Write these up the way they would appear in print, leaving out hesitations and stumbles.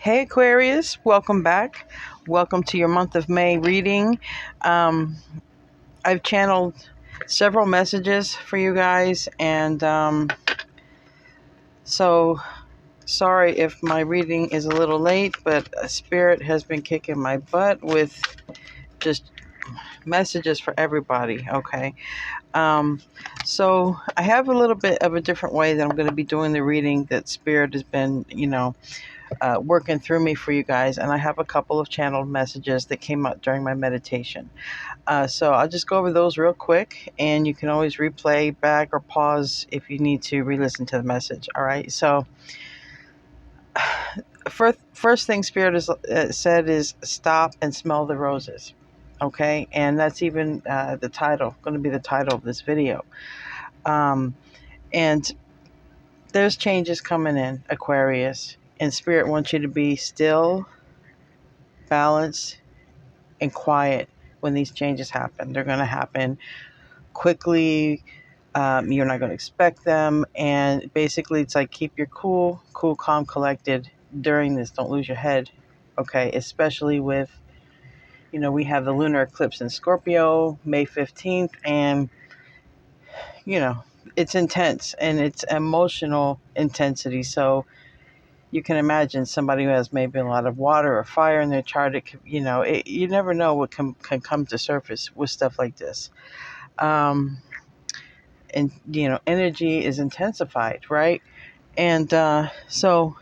Hey Aquarius, welcome back. Welcome to your month of May reading. I've channeled several messages for you guys, and so sorry if my reading is a little late, but Spirit has been kicking my butt with just messages for everybody, okay? So I have a little bit of a different way that I'm going to be doing the reading that Spirit has been, working through me for you guys, and I have a couple of channeled messages that came out during my meditation. So I'll just go over those real quick, and you can always replay back or pause if you need to re-listen to the message. All right. So first thing Spirit has said is stop and smell the roses. Okay, and that's even the title, going to be the title of this video. And there's changes coming in, Aquarius, and Spirit wants you to be still, balanced, and quiet when these changes happen. They're going to happen quickly. You're not going to expect them. And basically, it's like keep your cool, calm, collected during this. Don't lose your head. Okay. Especially with, we have the lunar eclipse in Scorpio, May 15th. And, it's intense and it's emotional intensity. So you can imagine somebody who has maybe a lot of water or fire in their chart. You never know what can come to surface with stuff like this. And energy is intensified, right? And so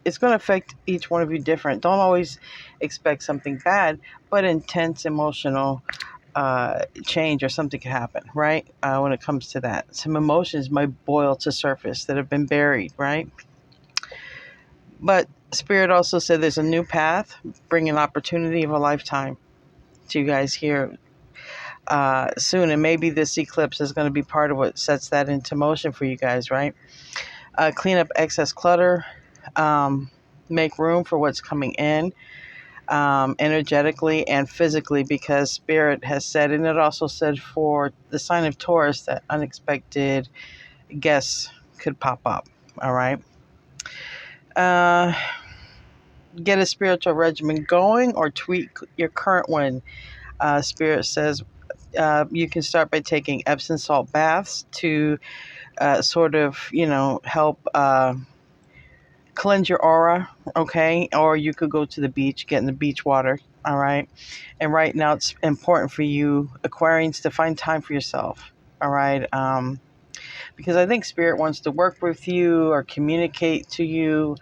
it's going to affect each one of you different. Don't always expect something bad, but intense emotional change or something can happen, right? When it comes to that, some emotions might boil to surface that have been buried, right? But Spirit also said there's a new path, bringing opportunity of a lifetime to you guys here soon. And maybe this eclipse is going to be part of what sets that into motion for you guys, right? Clean up excess clutter, make room for what's coming in energetically and physically, because Spirit has said, and it also said for the sign of Taurus, that unexpected guests could pop up, all right? Get a spiritual regimen going or tweak your current one. Spirit says you can start by taking Epsom salt baths to sort of, help cleanse your aura, okay? Or you could go to the beach, get in the beach water, all right? And right now it's important for you, Aquarians, to find time for yourself, all right? Because I think Spirit wants to work with you or communicate to you.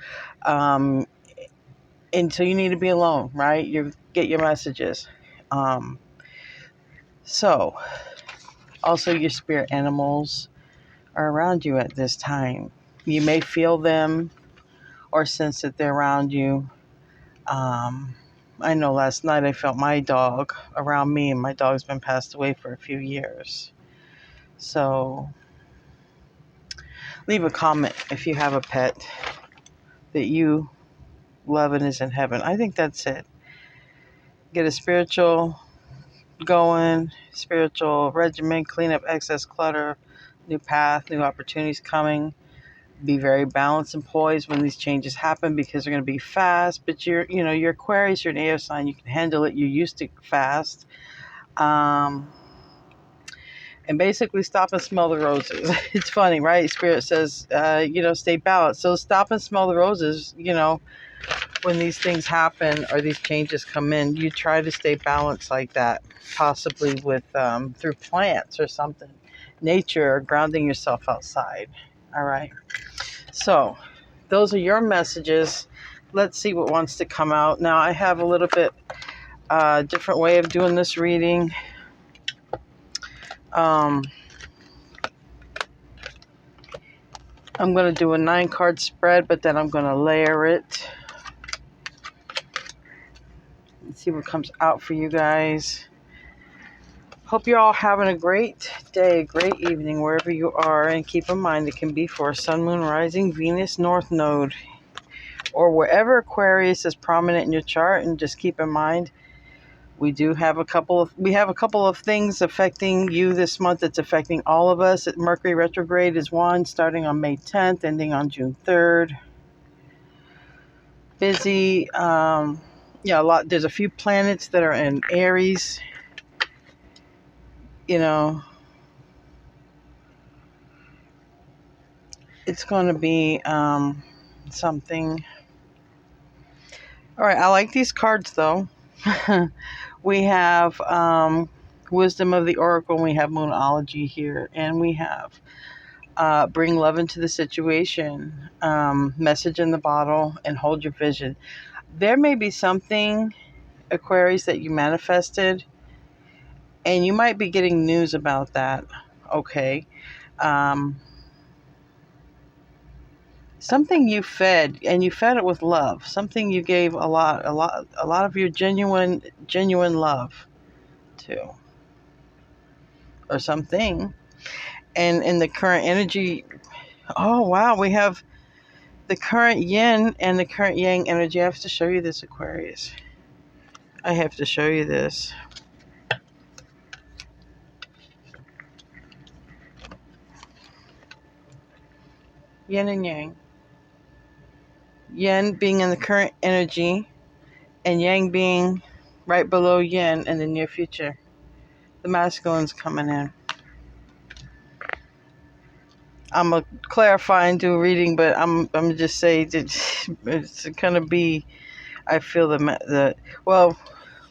And so you need to be alone, right? You get your messages. So also your spirit animals are around you at this time. You may feel them or sense that they're around you. I know last night I felt my dog around me, and my dog's been passed away for a few years. So leave a comment if you have a pet that you love and is in heaven. I think that's it. Get a spiritual going, spiritual regimen, clean up excess clutter, new path, new opportunities coming. Be very balanced and poised when these changes happen, because they're going to be fast. But you're Aquarius, you're an air sign, you can handle it. You're used to fast. And basically stop and smell the roses. It's funny, right? Spirit says, stay balanced. So stop and smell the roses, when these things happen or these changes come in. You try to stay balanced like that, possibly with through plants or something, nature, or grounding yourself outside. All right. So those are your messages. Let's see what wants to come out. Now I have a little bit different way of doing this reading. I'm going to do a 9-card spread, but then I'm going to layer it. Let's see what comes out for you guys. Hope you're all having a great day, great evening, wherever you are. And keep in mind, it can be for Sun, Moon, Rising, Venus, North Node, or wherever Aquarius is prominent in your chart. And just keep in mind, we have a couple of things affecting you this month. It's affecting all of us. Mercury retrograde is one, starting on May 10th, ending on June 3rd. busy. Yeah, a lot. There's a few planets that are in Aries. You know, it's going to be something. All right, I like these cards though. We have Wisdom of the Oracle, and we have Moonology here, and we have Bring Love into the Situation, Message in the Bottle, and Hold Your Vision. There may be something, Aquarius, that you manifested, and you might be getting news about that. Okay. Um, Something you fed, and you fed it with love. Something you gave a lot of your genuine love to, or something. And in the current energy, oh wow, we have the current yin and the current yang energy. I have to show you this, Aquarius. I have to show you this. Yin and yang. Yin being in the current energy, and yang being right below yin in the near future. The masculine's coming in. I'm gonna clarify and do a reading, but I'm just say that it's gonna be. I feel the well.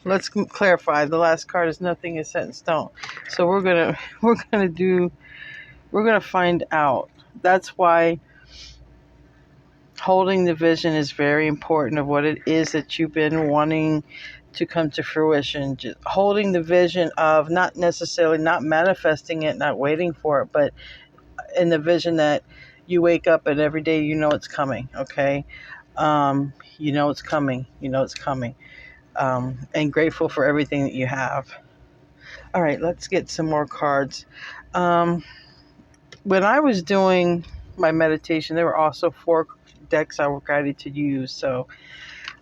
Let's clarify. The last card is nothing is set in stone, so we're gonna find out. That's why holding the vision is very important of what it is that you've been wanting to come to fruition. Just holding the vision of not necessarily not manifesting it, not waiting for it, but in the vision that you wake up and every day you know it's coming. Okay, you know it's coming. You know it's coming, and grateful for everything that you have. All right, let's get some more cards. Um, when I was doing my meditation, there were also 4 decks I was guided to use. So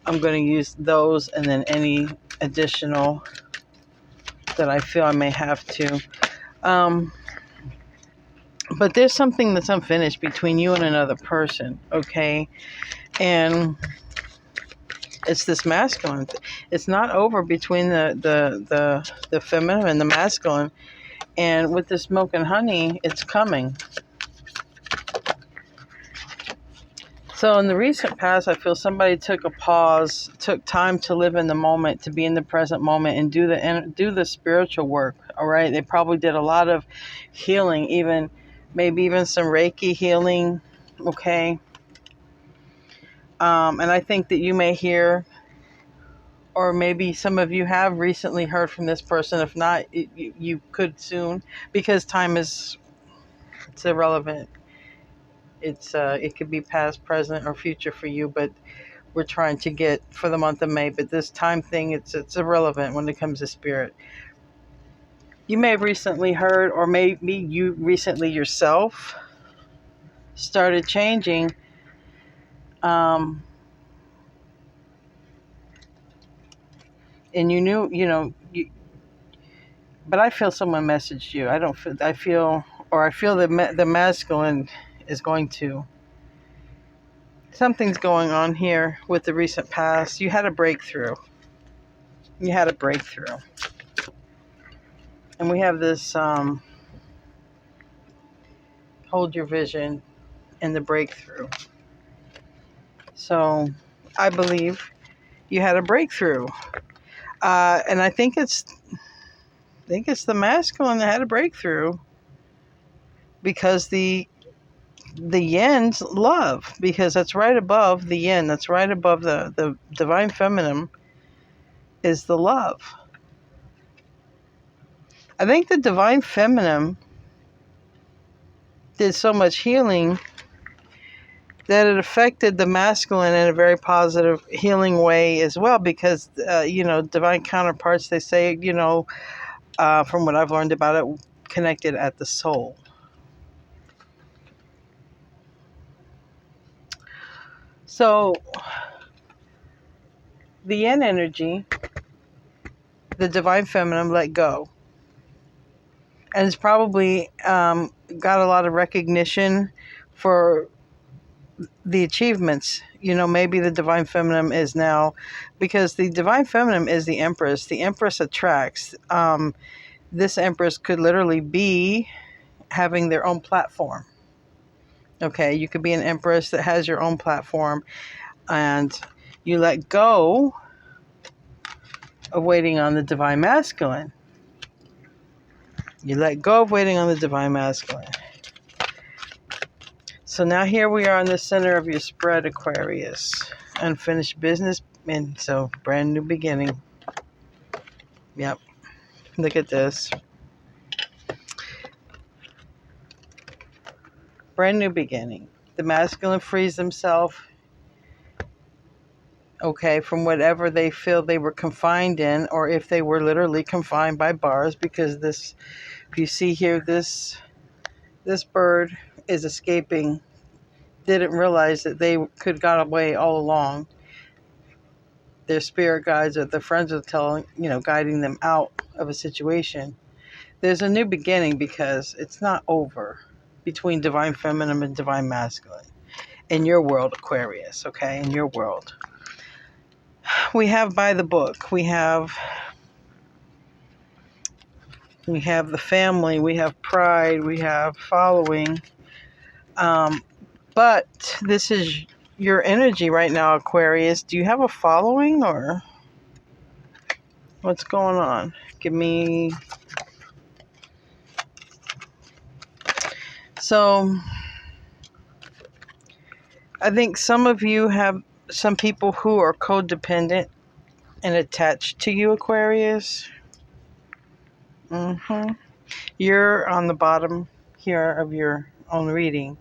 I'm going to use those and then any additional that I feel I may have to. But there's something that's unfinished between you and another person, okay? And it's this masculine. It's not over between the feminine and the masculine. And with this milk and honey, it's coming. So in the recent past, I feel somebody took a pause, took time to live in the moment, to be in the present moment, and do the spiritual work. All right, they probably did a lot of healing, maybe even some Reiki healing. Okay, and I think that you may hear, or maybe some of you have recently heard from this person. If not, you could soon, because time it's irrelevant. It could be past, present, or future for you, but we're trying to get for the month of May. But this time thing, it's irrelevant when it comes to spirit. You may have recently heard, or maybe you recently yourself started changing. And you knew, but I feel someone messaged you. I feel the masculine is going to. Something's going on here with the recent past. You had a breakthrough. And we have this hold your vision and the breakthrough. So I believe you had a breakthrough. And I think it's the masculine that had a breakthrough, because the yin's love, because that's right above the yin, that's right above the divine feminine is the love. I think the divine feminine did so much healing that it affected the masculine in a very positive healing way as well, because divine counterparts, they say, from what I've learned about it, connected at the soul. So the yin energy, the divine feminine, let go, and it's probably got a lot of recognition for the achievements, maybe the divine feminine is now, because the divine feminine is the empress. The empress attracts. This empress could literally be having their own platform. Okay, you could be an empress that has your own platform, and you let go of waiting on the divine masculine. You let go of waiting on the divine masculine. So now here we are in the center of your spread, Aquarius. Unfinished business, and so brand new beginning. Yep. Look at this. Brand new beginning. The masculine frees themselves, okay, from whatever they feel they were confined in, or if they were literally confined by bars, because this, if you see here, this bird is escaping, didn't realize that they could got away all along. Their spirit guides or their friends are telling, guiding them out of a situation. There's a new beginning because it's not over between divine feminine and divine masculine in your world, Aquarius, okay? In your world. We have by the book. We have the family. We have pride. We have following. But this is your energy right now, Aquarius. Do you have a following, or what's going on? Give me... So I think some of you have some people who are codependent and attached to you, Aquarius. You're on the bottom here of your own reading.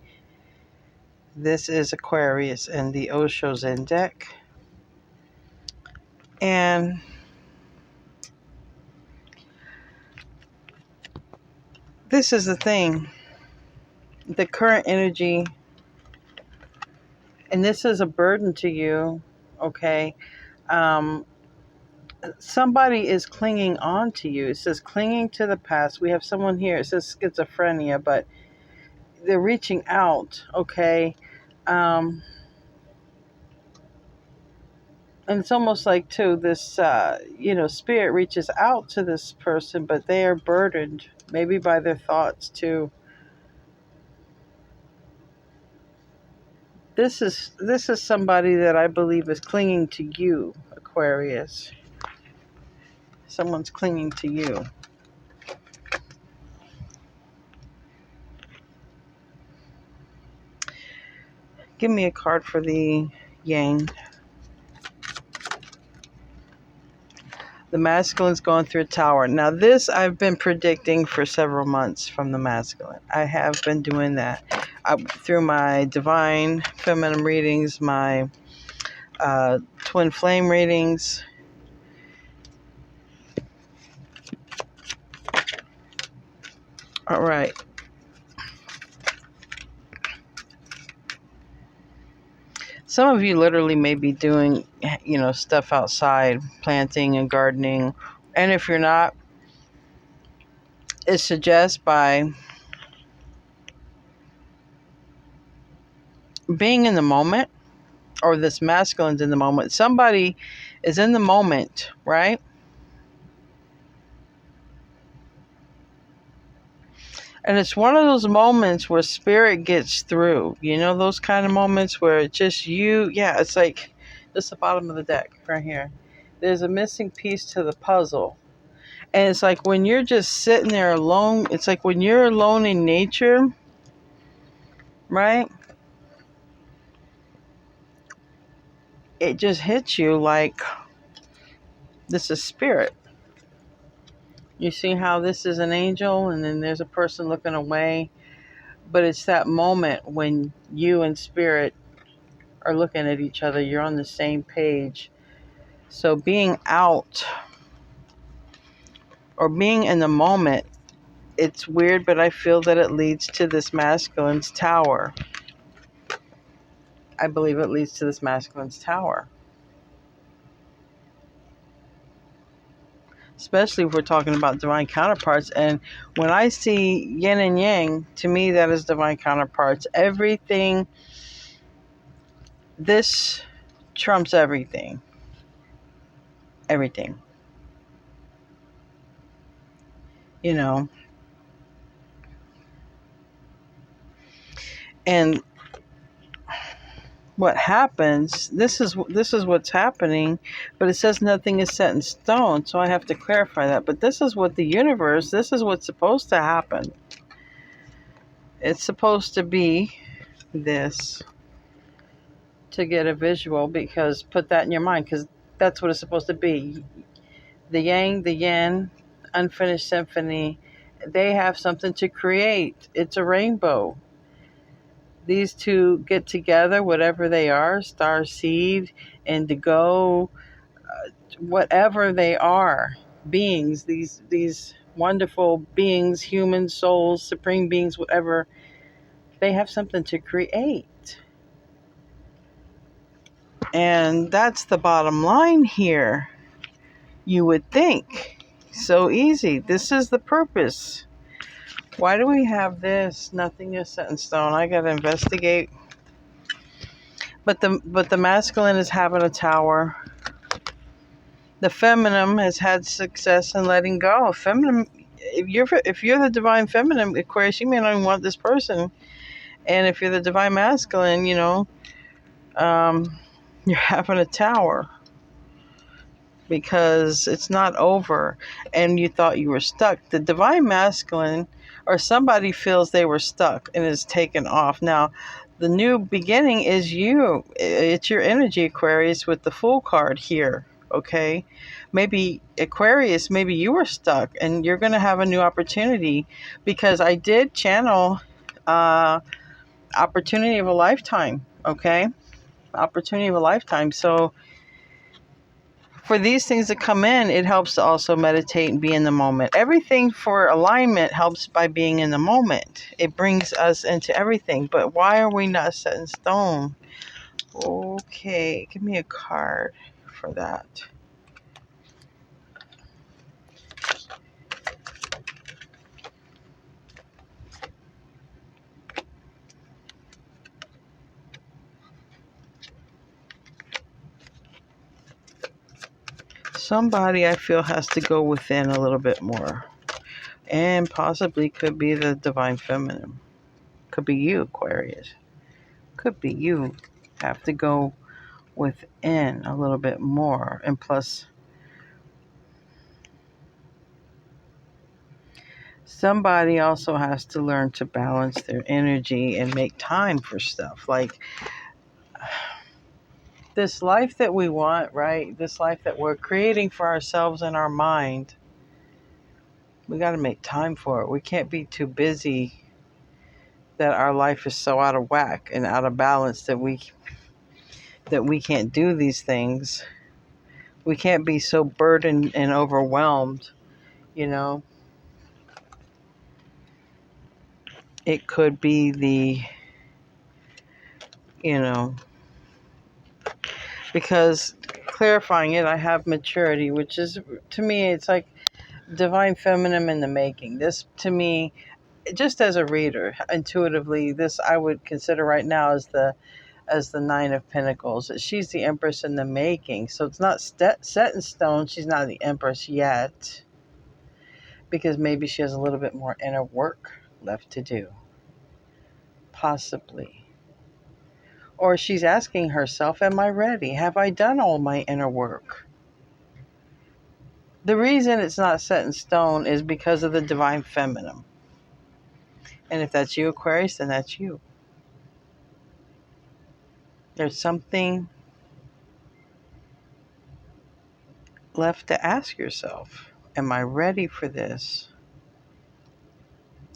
This is Aquarius and the Osho Zen deck. And this is the thing. The current energy, and this is a burden to you, okay? Somebody is clinging on to you. It says clinging to the past. We have someone here. It says schizophrenia, but they're reaching out, okay? And it's almost like, too, this, spirit reaches out to this person, but they are burdened, maybe by their thoughts, too. This is somebody that I believe is clinging to you, Aquarius. Someone's clinging to you. Give me a card for the Yang. The masculine's going through a tower. Now this I've been predicting for several months from the masculine. I have been doing that through my divine feminine readings, my twin flame readings. All right. Some of you literally may be doing, stuff outside, planting and gardening. And if you're not, it suggests by being in the moment, or this masculine's in the moment. Somebody is in the moment, right? And it's one of those moments where spirit gets through. Those kind of moments where it's just you. Yeah, it's like just the bottom of the deck right here. There's a missing piece to the puzzle. And it's like when you're just sitting there alone. It's like when you're alone in nature, right? It just hits you like this is spirit. You see how this is an angel and then there's a person looking away. But it's that moment when you and spirit are looking at each other. You're on the same page. So being out or being in the moment, it's weird, but I feel that it leads to this masculine's tower. I believe it leads to this masculine's tower. Especially if we're talking about divine counterparts. And when I see yin and yang, to me that is divine counterparts. Everything This trumps everything. Everything. You know. And what happens, this is what's happening, but it says nothing is set in stone, so I have to clarify that. But this is what the universe, this is what's supposed to happen. It's supposed to be this, to get a visual, because put that in your mind, because that's what it's supposed to be. The yang, the yin, unfinished symphony, they have something to create. It's a rainbow. These two get together, whatever they are, star seed, indigo, whatever they are, beings, these wonderful beings, human souls, supreme beings, whatever, they have something to create. And that's the bottom line here. You would think. So easy. This is the purpose. Why do we have this? Nothing is set in stone. I gotta investigate. But the masculine is having a tower. The feminine has had success in letting go. Feminine, if you're the divine feminine, Aquarius, you may not even want this person. And if you're the divine masculine, you're having a tower because it's not over, and you thought you were stuck. The divine masculine, or somebody feels they were stuck and is taken off. Now, the new beginning is you. It's your energy, Aquarius, with the Fool card here. Okay, maybe Aquarius, maybe you were stuck and you're going to have a new opportunity, because I did channel opportunity of a lifetime. Okay, opportunity of a lifetime. So for these things to come in, it helps to also meditate and be in the moment. Everything for alignment helps by being in the moment. It brings us into everything. But why are we not set in stone? Okay, give me a card for that. Somebody I feel has to go within a little bit more. And possibly could be the divine feminine. Could be you, Aquarius. Could be you have to go within a little bit more. And plus, somebody also has to learn to balance their energy and make time for stuff. Like this life that we want, right? This life that we're creating for ourselves in our mind. We got to make time for it. We can't be too busy that our life is so out of whack and out of balance that we can't do these things. We can't be so burdened and overwhelmed, you know. It could be because clarifying it, I have maturity, which is, to me, it's like divine feminine in the making. This, to me, just as a reader, intuitively, this I would consider right now as the Nine of Pentacles. She's the Empress in the making. So it's not set in stone. She's not the Empress yet, because maybe she has a little bit more inner work left to do. Possibly. Or she's asking herself, am I ready? Have I done all my inner work? The reason it's not set in stone is because of the divine feminine. And if that's you, Aquarius, then that's you. There's something left to ask yourself. Am I ready for this?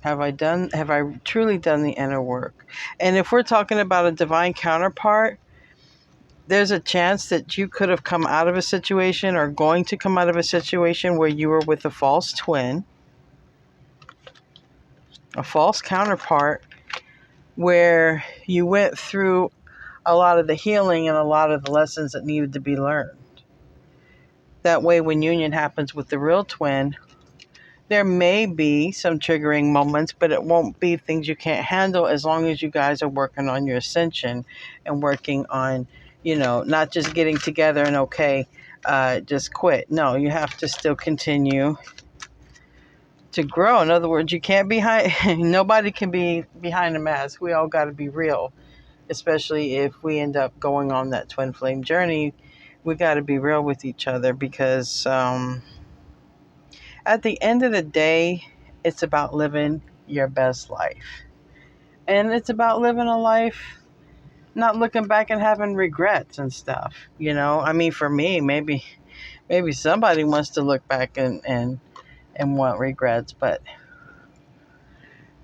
Have I truly done the inner work? And if we're talking about a divine counterpart, there's a chance that you could have come out of a situation or going to come out of a situation where you were with a false twin, a false counterpart, where you went through a lot of the healing and a lot of the lessons that needed to be learned. That way, when union happens with the real twin, There may be some triggering moments, but it won't be things you can't handle as long as you guys are working on your ascension and working on, not just getting together and just quit. No, you have to still continue to grow. In other words, you can't be nobody can be behind a mask. We all got to be real, especially if we end up going on that twin flame journey. We got to be real with each other because at the end of the day, it's about living your best life. And it's about living a life, not looking back and having regrets and stuff. I mean, for me, maybe somebody wants to look back and want regrets, but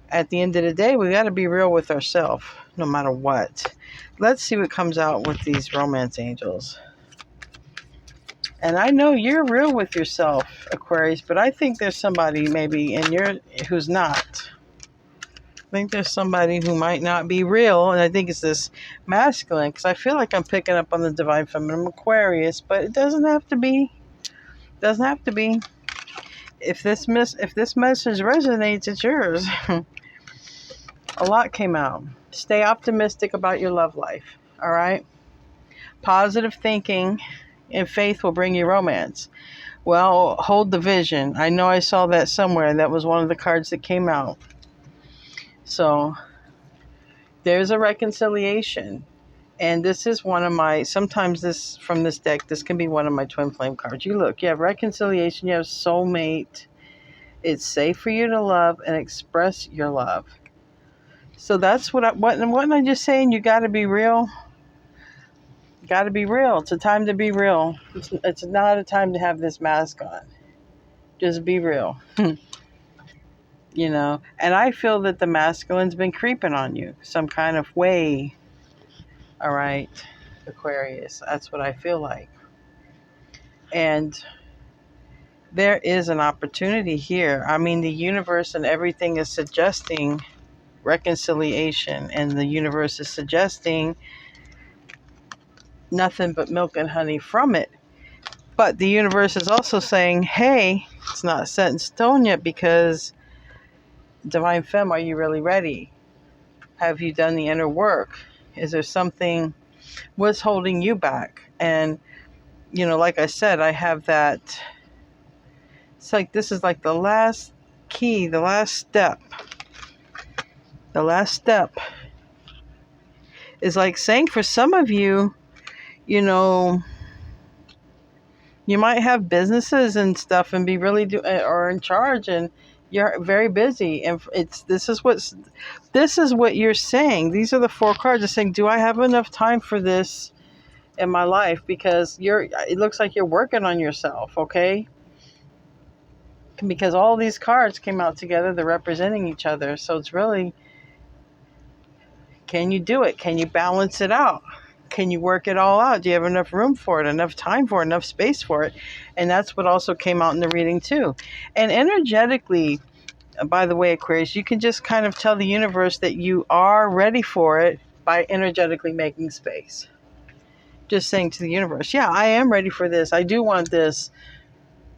at the end of the day, we got to be real with ourselves, no matter what. Let's see what comes out with these romance angels. And I know you're real with yourself, Aquarius, but I think there's somebody maybe who's not. I think there's somebody who might not be real, and I think it's this masculine, because I feel like I'm picking up on the divine feminine Aquarius, but it doesn't have to be. Doesn't have to be. If this message resonates, it's yours. A lot came out. Stay optimistic about your love life, all right? Positive thinking and faith will bring you romance. Well, hold the vision. I know I saw that somewhere. That was one of the cards that came out. So there's a reconciliation. And this is one of my, sometimes this, from this deck, this can be one of my twin flame cards. You look, you have reconciliation, you have soulmate. It's safe for you to love and express your love. So that's wasn't I just saying, you got to be real? Got to be real. It's a time to be real. It's not a time to have this mask on. Just be real. And I feel that the masculine's been creeping on you some kind of way. All right, Aquarius. That's what I feel like. And there is an opportunity here. I mean, the universe and everything is suggesting reconciliation, and the universe is suggesting nothing but milk and honey from it. But the universe is also saying, hey, it's not set in stone yet, because Divine Femme, are you really ready? Have you done the inner work? Is there something, what's holding you back? And, like I said, I have that, it's like this is like the last key, the last step. The last step is like saying, for some of you, you might have businesses and stuff and be really or in charge, and you're very busy, and this is what you're saying. These are the 4 cards. Are saying, do I have enough time for this in my life? Because it looks like you're working on yourself, okay? Because all these cards came out together, they're representing each other. So it's really, can you do it? Can you balance it out? Can you work it all out? Do you have enough room for it, enough time for it, enough space for it? And that's what also came out in the reading too. And energetically, by the way, Aquarius, you can just kind of tell the universe that you are ready for it by energetically making space. Just saying to the universe, yeah, I am ready for this. I do want this.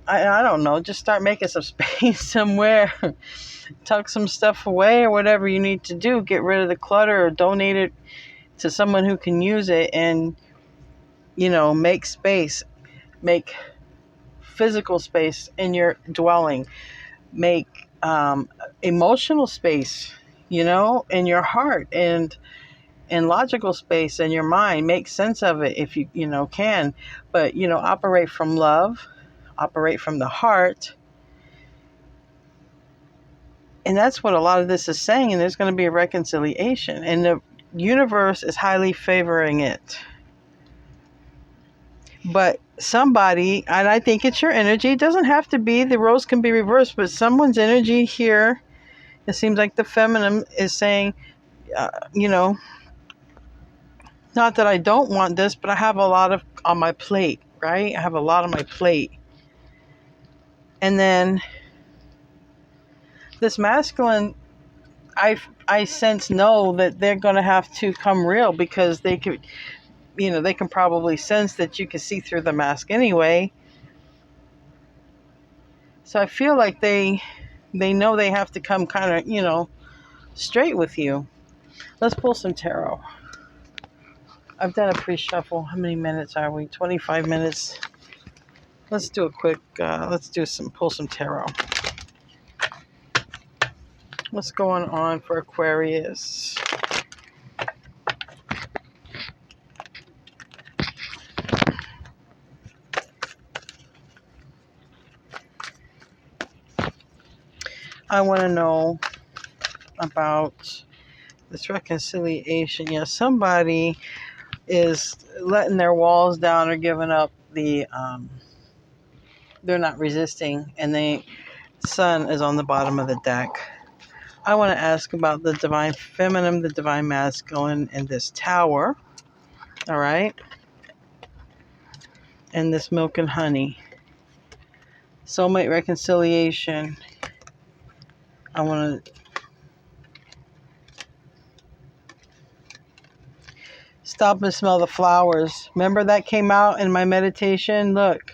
I don't know. Just start making some space somewhere. Tuck some stuff away or whatever you need to do. Get rid of the clutter or donate it to someone who can use it, and, make space. Make physical space in your dwelling. Make emotional space, in your heart, and logical space in your mind. Make sense of it if you can, but operate from love, operate from the heart. And that's what a lot of this is saying, and there's going to be a reconciliation, and the universe is highly favoring it. But somebody, and I think it's your energy, it doesn't have to be, the roles can be reversed, but someone's energy here, it seems like the feminine is saying, not that I don't want this, but I have a lot on my plate, right? I have a lot on my plate. And then this masculine, I sense that they're going to have to come real, because they could, they can probably sense that you can see through the mask anyway. So I feel like they know they have to come kind of, straight with you. Let's pull some tarot. I've done a pre-shuffle. How many minutes are we? 25 minutes. Let's do a quick, pull some tarot. What's going on for Aquarius? I want to know about this reconciliation. Yeah, somebody is letting their walls down or giving up they're not resisting, and the sun is on the bottom of the deck. I want to ask about the divine feminine, the divine masculine, and this tower. All right. And this milk and honey. Soulmate reconciliation. I want to stop and smell the flowers. Remember that came out in my meditation? Look.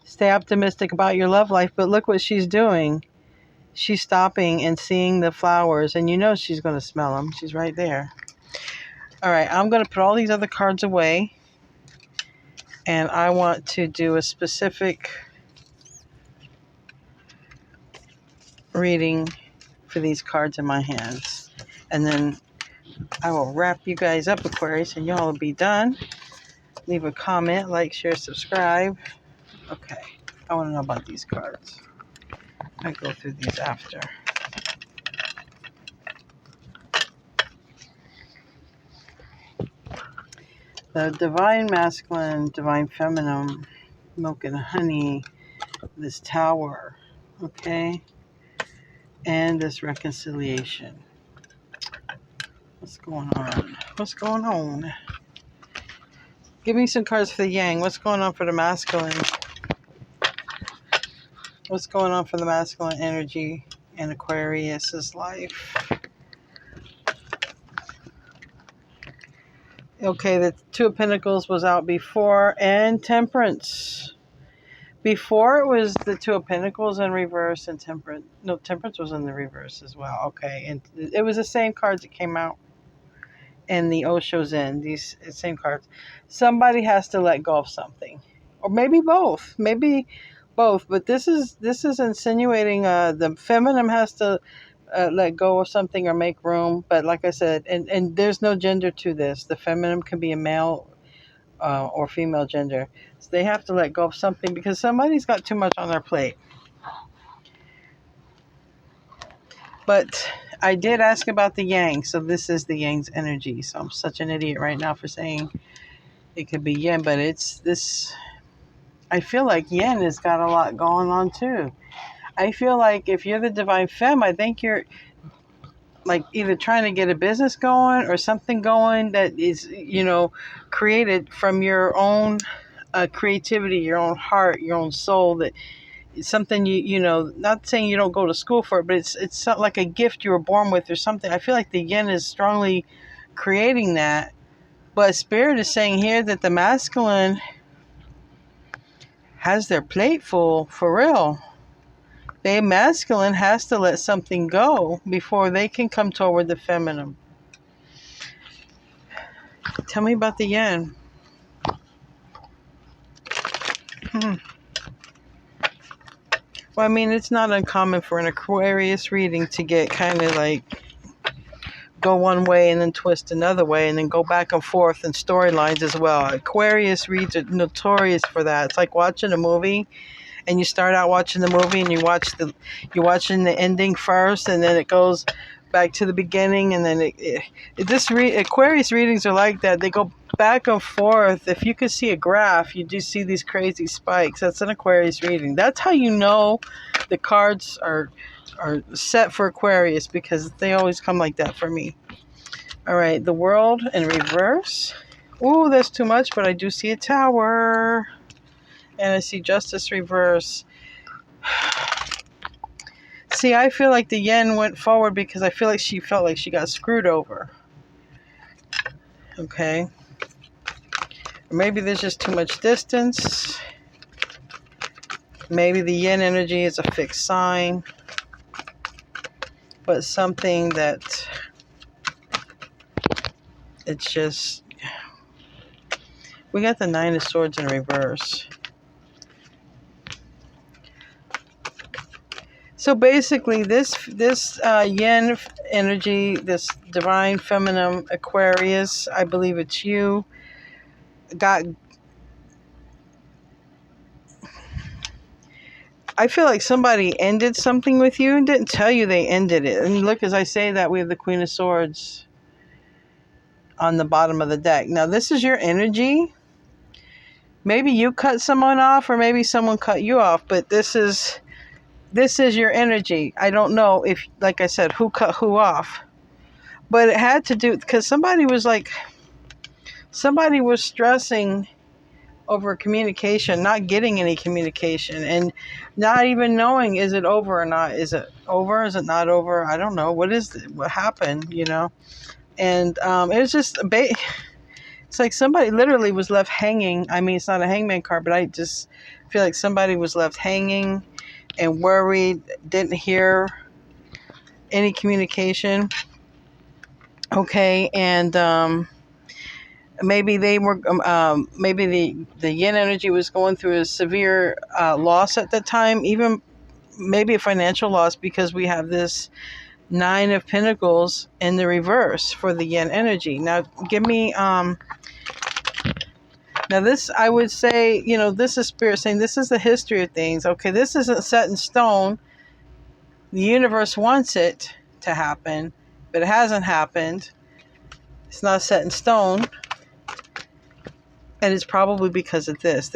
Stay optimistic about your love life, but look what she's doing. She's stopping and seeing the flowers, and you know she's going to smell them. She's right there. All right, I'm going to put all these other cards away, and I want to do a specific reading for these cards in my hands. And then I will wrap you guys up, Aquarius, and y'all will be done. Leave a comment, like, share, subscribe. Okay, I want to know about these cards. I go through these after. The divine masculine, divine feminine, milk and honey, this tower, okay, and this reconciliation. What's going on? What's going on? Give me some cards for the yang. What's going on for the masculine? What's going on for the masculine energy in Aquarius's life? Okay, the Two of Pentacles was out before, and Temperance. Before it was the Two of Pentacles in reverse, and Temperance. No, Temperance was in the reverse as well. Okay, and it was the same cards that came out in the Osho's End. These same cards. Somebody has to let go of something, or maybe both. Maybe both. But this is insinuating the feminine has to let go of something or make room. But like I said, and there's no gender to this. The feminine can be a male or female gender. So they have to let go of something because somebody's got too much on their plate. But I did ask about the yang, so this is the yang's energy. So I'm such an idiot right now for saying it could be yin, but it's this. I feel like yin has got a lot going on too. I feel like if you're the divine femme, I think you're like either trying to get a business going or something going that is, created from your own creativity, your own heart, your own soul. That it's something not saying you don't go to school for it, but it's like a gift you were born with or something. I feel like the yin is strongly creating that. But Spirit is saying here that the masculine has their plate full for real. The masculine has to let something go before they can come toward the feminine. Tell me about the yin. Well, I mean, it's not uncommon for an Aquarius reading to get kind of like go one way and then twist another way and then go back and forth in storylines as well. Aquarius reads are notorious for that. It's like watching a movie. And you start out watching the movie and you're watching the ending first, and then it goes back to the beginning, and then Aquarius readings are like that. They go back and forth. If you could see a graph, you do see these crazy spikes. That's an Aquarius reading. That's how you know the cards are set for Aquarius, because they always come like that for me. All right, the World in reverse. Ooh, that's too much, but I do see a Tower. And I see Justice reverse. See, I feel like the yin went forward because I feel like she felt like she got screwed over. Okay. Or maybe there's just too much distance. Maybe the yin energy is a fixed sign, but something that it's just, we got the Nine of Swords in reverse. So basically, this yin energy, this divine feminine Aquarius, I believe it's you, got. I feel like somebody ended something with you and didn't tell you they ended it. And look, as I say that, we have the Queen of Swords on the bottom of the deck. Now, this is your energy. Maybe you cut someone off, or maybe someone cut you off, but this is your energy. I don't know if, like I said, who cut who off. But it had to do, because somebody was stressing over communication, not getting any communication, and not even knowing, is it over or not? Is it over? Is it not over? I don't know. What happened, And it was just, it's like somebody literally was left hanging. I mean, it's not a hangman card, but I just feel like somebody was left hanging and worried, didn't hear any communication. Okay, and maybe they were, maybe the yin energy was going through a severe loss at the time, even maybe a financial loss, because we have this Nine of Pentacles in the reverse for the yin energy. Now, give me, now this, I would say, this is Spirit saying this is the history of things. Okay, this isn't set in stone. The universe wants it to happen, but it hasn't happened. It's not set in stone. And it's probably because of this.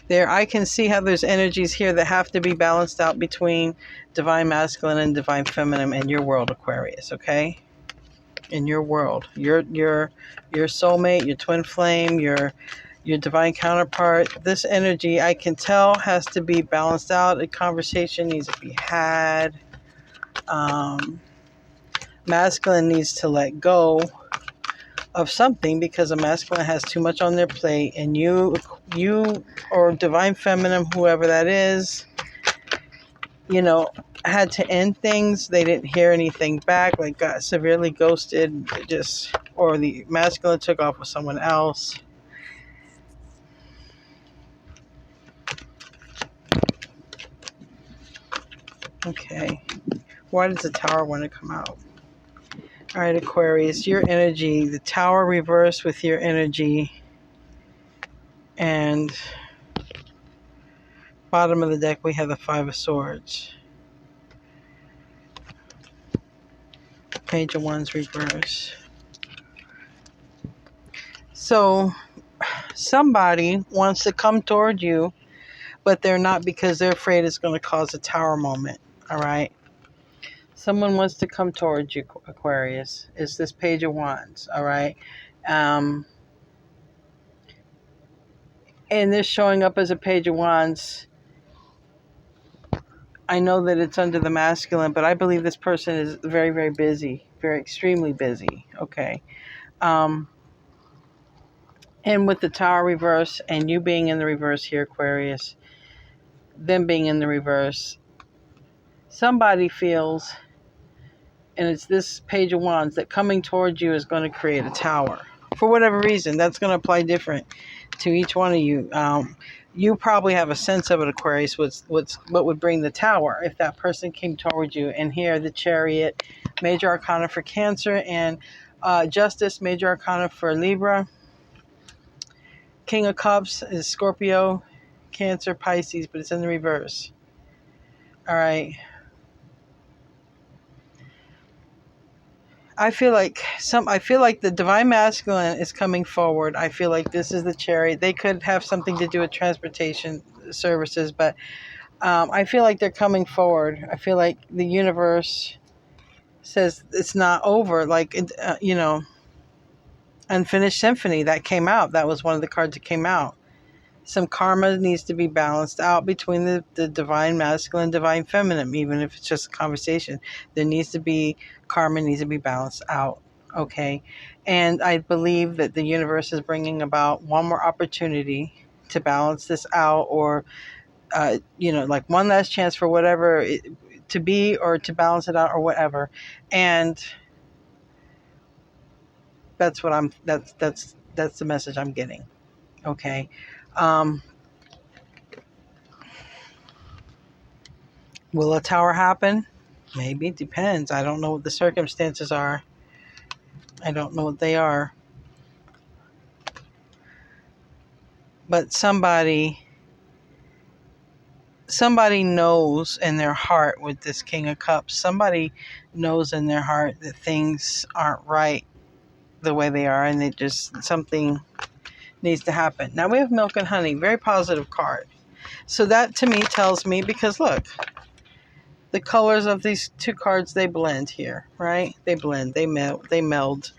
I can see how there's energies here that have to be balanced out between divine masculine and divine feminine in your world, Aquarius, okay? In your world. Your soulmate, your twin flame, your divine counterpart. This energy, I can tell, has to be balanced out. A conversation needs to be had. Masculine needs to let go of something, because a masculine has too much on their plate, and you or divine feminine, whoever that is, had to end things. They didn't hear anything back, like got severely ghosted, or the masculine took off with someone else. Okay, why does the Tower want to come out? All right, Aquarius, your energy, the Tower reversed with your energy, and bottom of the deck we have the Five of Swords. Page of Wands reverse. So somebody wants to come toward you, but they're not, because they're afraid it's going to cause a Tower moment. All right. Someone wants to come towards you, Aquarius. It's this Page of Wands. All right. And this showing up as a Page of Wands, I know that it's under the masculine, but I believe this person is very, very busy, very extremely busy. Okay. And with the Tower reverse and you being in the reverse here, Aquarius, them being in the reverse, somebody feels, and it's this Page of Wands, that coming towards you is going to create a Tower. For whatever reason, that's going to apply different to each one of you. You probably have a sense of it, Aquarius, what would bring the Tower if that person came towards you. And here, the Chariot, Major Arcana for Cancer, and Justice, Major Arcana for Libra. King of Cups is Scorpio, Cancer, Pisces, but it's in the reverse. All right. I feel like the divine masculine is coming forward. I feel like this is the Chariot. They could have something to do with transportation services, but I feel like they're coming forward. I feel like the universe says it's not over. Like, Unfinished Symphony, that came out. That was one of the cards that came out. Some karma needs to be balanced out between the divine masculine and divine feminine, even if it's just a conversation. Karma needs to be balanced out, okay? And I believe that the universe is bringing about one more opportunity to balance this out, or like one last chance for whatever to be, or to balance it out, or whatever. And that's the message I'm getting. Okay. Will a tower happen? Maybe. Depends. I don't know what the circumstances are. I don't know what they are. But somebody knows in their heart with this King of Cups. Somebody knows in their heart that things aren't right the way they are, and something needs to happen. Now we have Milk and Honey, very positive card. So that to me tells me, because look, the colors of these two cards, they blend here, right? They blend, they meld.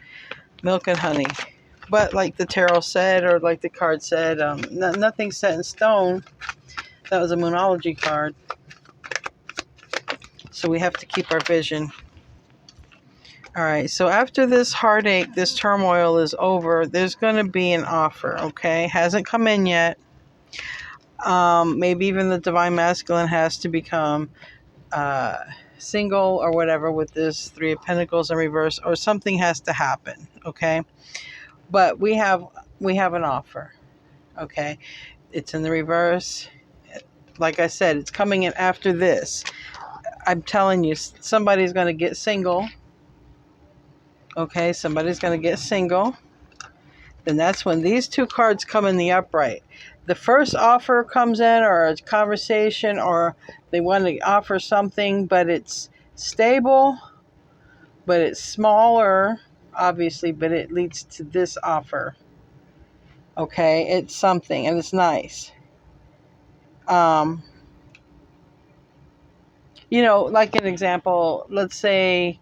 Milk and honey. But like the tarot said, or like the card said, nothing's set in stone. That was a Moonology card. So we have to keep our vision. All right, so after this heartache, this turmoil is over, there's going to be an offer, okay? Hasn't come in yet. Maybe even the Divine Masculine has to become single or whatever with this Three of Pentacles in reverse, or something has to happen, okay? But we have an offer, okay? It's in the reverse. Like I said, it's coming in after this. I'm telling you, somebody's going to get single. Okay, somebody's going to get single. Then that's when these two cards come in the upright. The first offer comes in, or a conversation, or they want to offer something, but it's stable, but it's smaller, obviously, but it leads to this offer. Okay, it's something, and it's nice. Like an example, let's say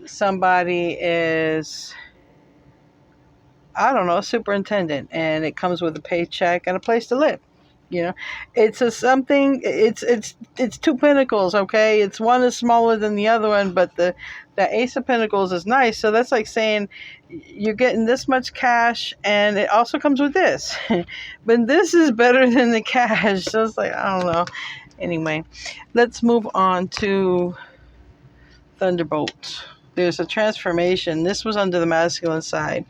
somebody is, I don't know, a superintendent, and it comes with a paycheck and a place to live. It's it's two pentacles, okay? It's one is smaller than the other one, but the Ace of Pentacles is nice. So that's like saying you're getting this much cash, and it also comes with this. But this is better than the cash. So it's like, I don't know. Anyway, let's move on to Thunderbolt. There's a transformation. This was under the masculine side.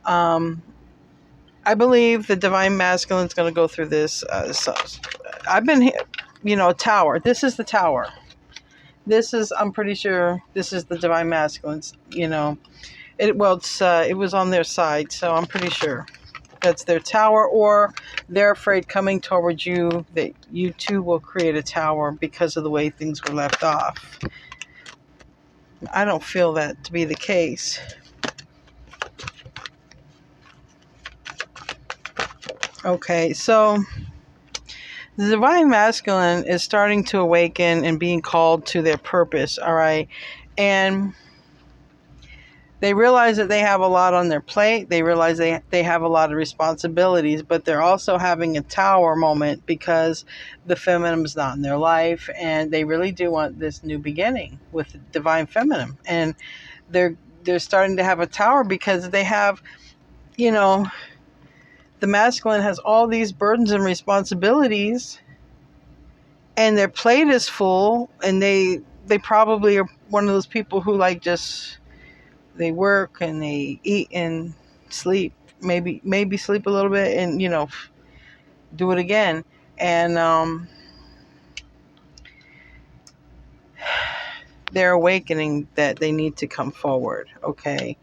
I believe the Divine Masculine is going to go through this. I've been here, Tower. This is the Tower. I'm pretty sure this is the Divine Masculines. It was on their side, so I'm pretty sure that's their tower, or they're afraid coming towards you that you too will create a tower because of the way things were left off. I don't feel that to be the case. Okay, so the Divine Masculine is starting to awaken and being called to their purpose, all right? And they realize that they have a lot on their plate. They realize they have a lot of responsibilities, but they're also having a tower moment because the feminine is not in their life, and they really do want this new beginning with the Divine Feminine. And they're starting to have a tower because they have, the masculine has all these burdens and responsibilities, and their plate is full, and they probably are one of those people who they work and they eat and sleep, maybe sleep a little bit, and do it again. And they're awakening that they need to come forward. Okay,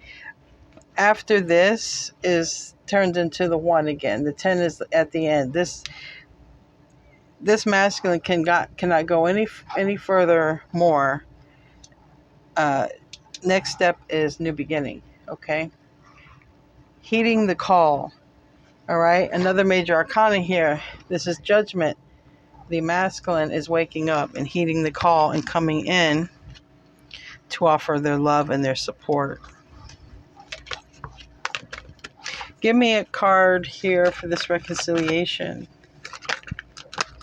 after this is turned into the 1 again. The 10 is at the end. This masculine cannot go any further more. Next step is new beginning. Okay, heeding the call. All right, another major arcana here. This is Judgment. The masculine is waking up and heeding the call and coming in to offer their love and their support. Give me a card here for this reconciliation.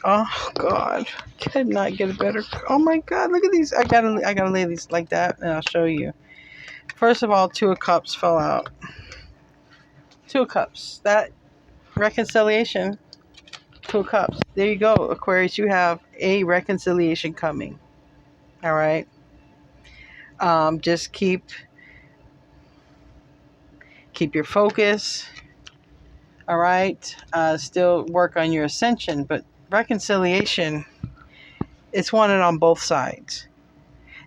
Oh God, could not get a better. Oh my God, look at these. I gotta lay these like that, and I'll show you. First of all, 2 of Cups fell out. 2 of Cups. That reconciliation. Two of Cups. There you go, Aquarius. You have a reconciliation coming. All right. Just keep your focus. All right. Still work on your ascension, but reconciliation, it's wanted on both sides.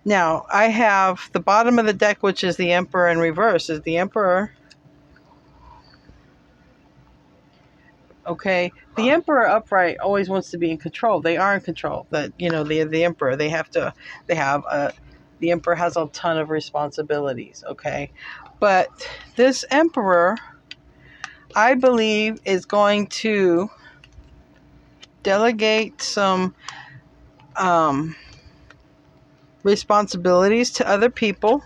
Now, I have the bottom of the deck, which is the Emperor in reverse, is the Emperor. Okay, the Emperor upright always wants to be in control. They are in control. That, you know, the Emperor. They have the Emperor has a ton of responsibilities. Okay, but this Emperor, I believe, is going to delegate some responsibilities to other people.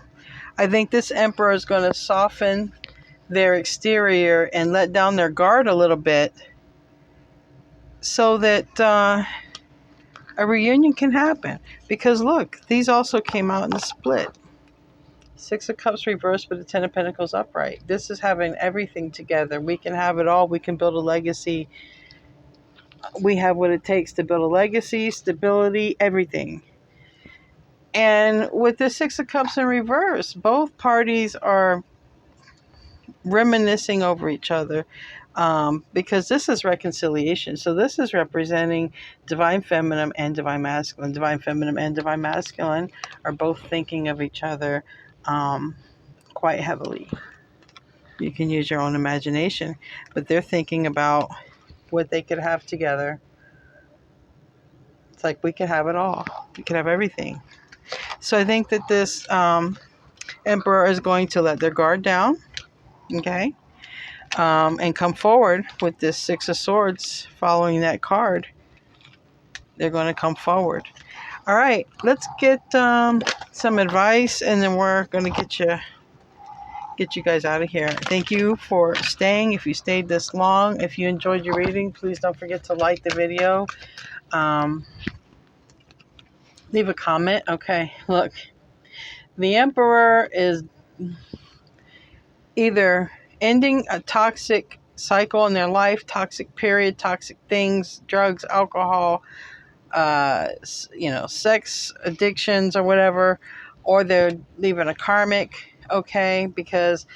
I think this Emperor is going to soften their exterior and let down their guard a little bit, so that a reunion can happen. Because look, these also came out in the split. Six of Cups reversed, but the Ten of Pentacles upright. This is having everything together. We can have it all. We can build a legacy. We have what it takes to build a legacy, stability, everything. And with the Six of Cups in reverse, both parties are reminiscing over each other, because this is reconciliation. So this is representing divine feminine and divine masculine. Divine feminine and divine masculine are both thinking of each other quite heavily. You can use your own imagination, but they're thinking about what they could have together. It's like we could have it all. We could have everything. So I think that this Emperor is going to let their guard down, okay? And come forward with this Six of Swords following that card. They're going to come forward. All right, let's get some advice, and then we're going to get you guys out of here. Thank you for staying. If you stayed this long, if you enjoyed your reading, please don't forget to like the video. Leave a comment. Okay, look, the Emperor is either ending a toxic cycle in their life, toxic period, toxic things, drugs, alcohol, sex addictions or whatever, or they're leaving a karmic, okay, because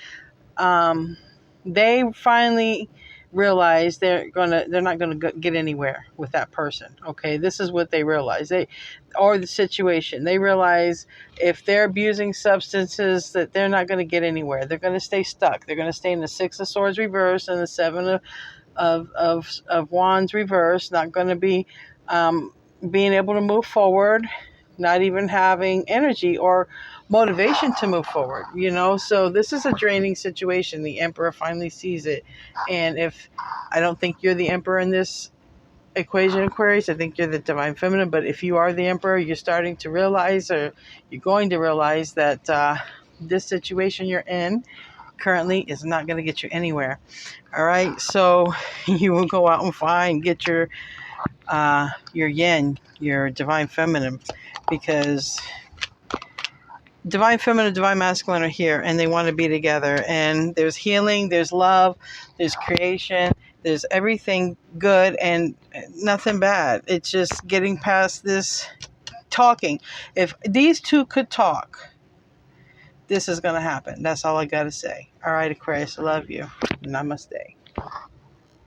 they finally realize they're not gonna get anywhere with that person. Okay, this is what they realize. Or the situation, they realize if they're abusing substances that they're not going to get anywhere. They're going to stay stuck. They're going to stay in the Six of Swords reverse and the Seven of Wands reverse. Not going to be being able to move forward, not even having energy or motivation to move forward, so this is a draining situation. The Emperor finally sees it. And if I don't think you're the Emperor in this equation, Aquarius, I think you're the divine feminine. But if you are the Emperor, you're starting to realize, or you're going to realize, that this situation you're in currently is not going to get you anywhere. All right, so you will go out and get your yin, your divine feminine, because divine feminine, divine masculine are here, and they want to be together. And there's healing, there's love, there's creation, there's everything good and nothing bad. It's just getting past this talking. If these two could talk, this is going to happen. That's all I got to say. All right, Aquarius, I love you. Namaste.